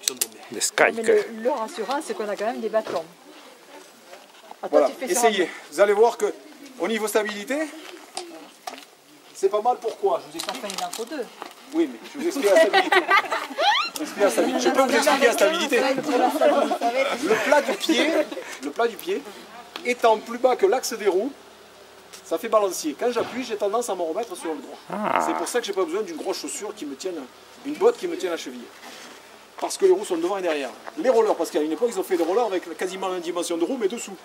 Qui sont tombés. Des skikes. Mais le rassurant, c'est qu'on a quand même des bâtons. Attends, Voilà, tu fais essayez. Ça vous allez voir que au niveau stabilité, c'est pas mal. Pourquoi? Je vous explique. enfin, il en faut deux. Oui, mais je vous explique la stabilité. Je peux vous expliquer la stabilité. Le plat du pied étant plus bas que l'axe des roues, ça fait balancier. Quand j'appuie, j'ai tendance à me remettre sur le droit. Ah. C'est pour ça que j'ai pas besoin d'une grosse chaussure qui me tienne, une botte qui me tienne la cheville. Parce que les roues sont devant et derrière. Les rollers, parce qu'à une époque, ils ont fait des rollers avec quasiment la même dimension de roue, mais dessous.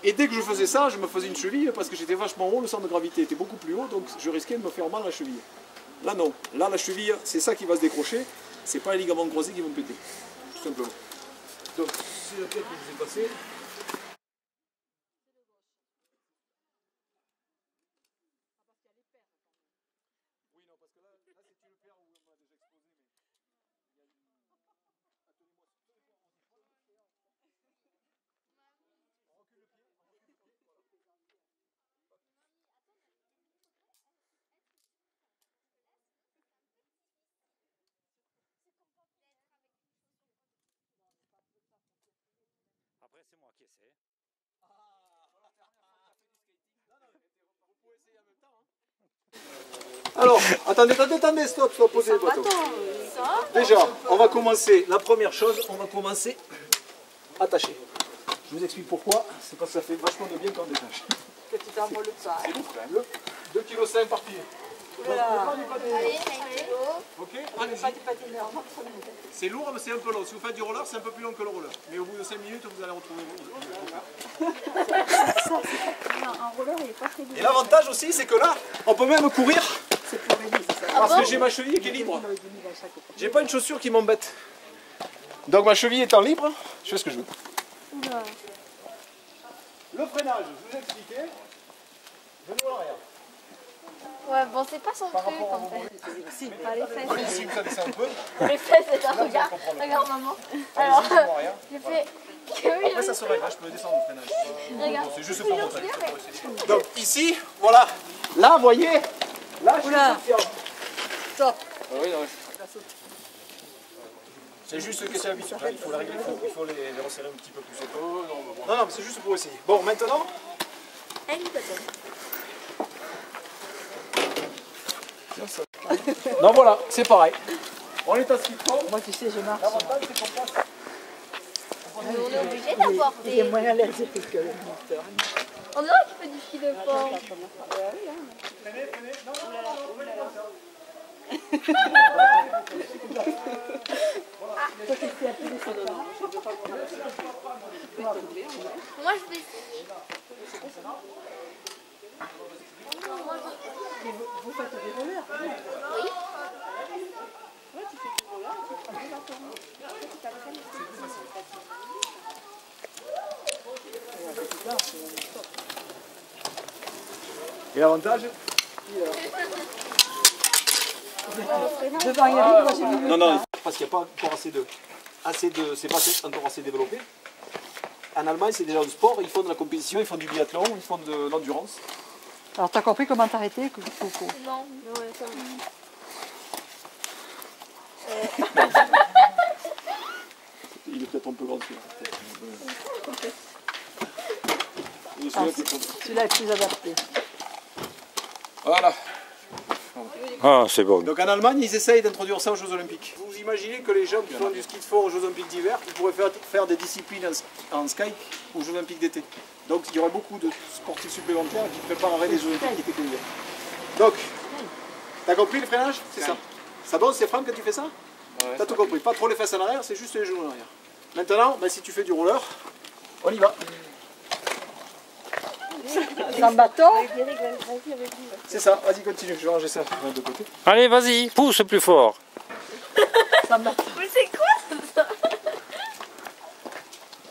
Et dès que je faisais ça, je me faisais une cheville parce que j'étais vachement haut, le centre de gravité était beaucoup plus haut, donc je risquais de me faire mal à la cheville. Là, non. Là, la cheville, c'est ça qui va se décrocher. C'est pas les ligaments croisés qui vont péter. Tout simplement. Donc, c'est la tête que je vous ai passée. Oui, non, parce que là c'est tu le perds où on m'a déjà exposé, mais il y a une... Attendez-moi. On recule le pied, voilà. Après, c'est moi qui essaie. Vous pouvez essayer en même temps. Alors, attendez, stop, posez le bâton. Déjà, on va commencer, la première chose, on va commencer attacher. Je vous explique pourquoi, c'est parce que ça fait vachement de bien quand on détache. Que tu t'envoles pas. C'est lourd quand même, 2,5 kg par pied. Ok, allez-y. C'est lourd, mais c'est un peu long. Si vous faites du roller, c'est un peu plus long que le roller. Mais au bout de 5 minutes, vous allez retrouver Un roller, il est pas très Et l'avantage aussi, c'est que là, on peut même courir. Parce que j'ai ma cheville qui est libre. J'ai pas une chaussure qui m'embête. Donc ma cheville étant libre, je fais ce que je veux. Le freinage, je vous ai expliqué. Venez en arrière. Ouais, bon, c'est pas son Par truc rapport à en vos fait. mollets, Si, pas les fesses. allez, si vous connaissez un peu, Les fesses, c'est un regard. Regarde, maman. Alors, allez-y, venez en arrière. j'ai fait. Après ça se règle, je peux descendre le freinage. Regarde. C'est juste pour montrer. Donc ici, voilà. Là, vous voyez, là je suis confiant. Stop. Oui, non, c'est juste que c'est habituel, il faut les régler, il faut les resserrer un petit peu plus. Non, mais c'est juste pour essayer. Bon, maintenant. Non, voilà, c'est pareil. On est à ce qu'il faut. Moi, tu sais, je marche. L'avantage, c'est qu'on passe. Mais on est obligé d'avoir Il est des. moins allergique que le moteur. On dirait qu'il fait du ski de fond. Moi je fais. Vous faites des rollers? Oui. Et l'avantage? Devant, il y a moi j'ai mis. Non, parce qu'il n'y a pas encore c'est pas encore assez développé. En Allemagne, c'est déjà du sport, ils font de la compétition, ils font du biathlon, ils font de l'endurance. Alors, t'as compris comment t'arrêter, Coco? Non. Il est peut-être un peu grand celui-là. Celui-là est plus adapté. Voilà. Ah, c'est bon. Donc en Allemagne, ils essayent d'introduire ça aux Jeux Olympiques. Vous imaginez que les gens qui font du ski de fond aux Jeux Olympiques d'hiver, ils pourraient faire des disciplines en ski aux Jeux Olympiques d'été. Donc il y aurait beaucoup de sportifs supplémentaires qui prépareraient les Jeux Olympiques d'été que d'hiver. Donc, t'as compris le freinage? C'est ça. Ça donne, c'est Franck que tu fais ça? T'as tout compris. Pas trop les fesses en arrière, c'est juste les genoux en arrière. Maintenant, si tu fais du roller, on y va. Sans bâton? C'est ça, vas-y continue, je vais ranger ça de côté. Allez, vas-y, pousse plus fort. Sans bâton. Mais c'est quoi ça?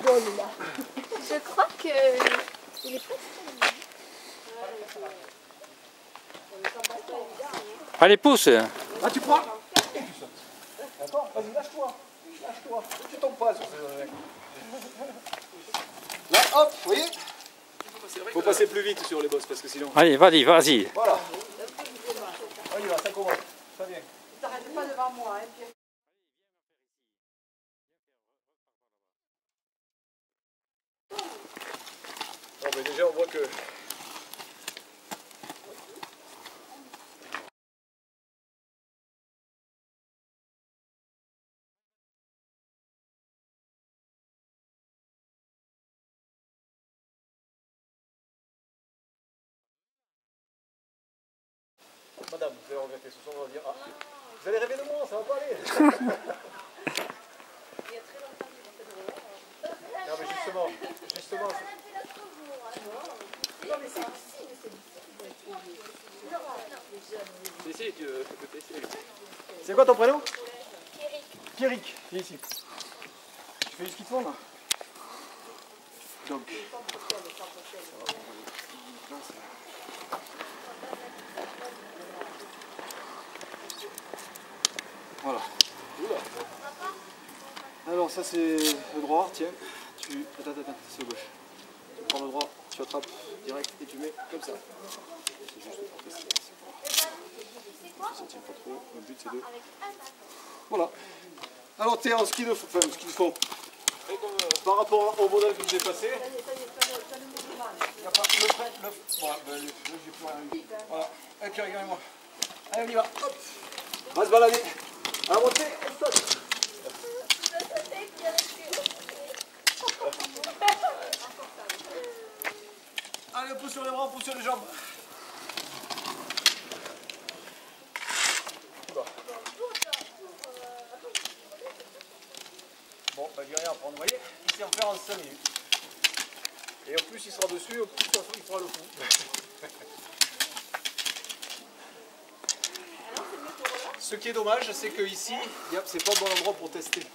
Je crois que. Il est pas. Allez, pousse. Ah, tu prends? D'accord, vas-y, lâche-toi. Lâche-toi. Tu tombes pas sur ces... Là, hop, vous voyez? Faut passer plus vite sur les bosses parce que sinon... Allez, vas-y, vas-y. Voilà. On y va, ça commence. Ça vient. T'arrêtes pas devant moi, hein, mais déjà on voit que... Madame, vous allez regretter, ce soir on va dire, ah, vous allez rêver de moi, ça va pas aller. Non mais justement, Si, tu peux tester. c'est quoi ton prénom? Pierrick, viens ici. Tu fais du ski de fond là? Donc. Voilà. Alors ça c'est le droit, tiens. Attends, c'est le gauche. Tu prends le droit, tu attrapes direct et tu mets comme ça. C'est juste pour tester. Ça tient pas trop, le but c'est de... Voilà. Alors t'es en ski de fond. Par rapport au modèle que je vous ai passé, il n'y a pas le frein, voilà, ben, j'ai plus rien. Voilà. Et puis regardez-moi. Allez, on y va. Hop. On va se balader. À la montée, on saute. Allez, on pousse sur les bras, on pousse sur les jambes. Bon, bah, il n'y a rien à prendre, vous voyez. Il sait en faire en 5 minutes. Et en plus, il sera dessus, en plus, il fera le coup. Ce qui est dommage, c'est que ici, c'est pas le bon endroit pour tester.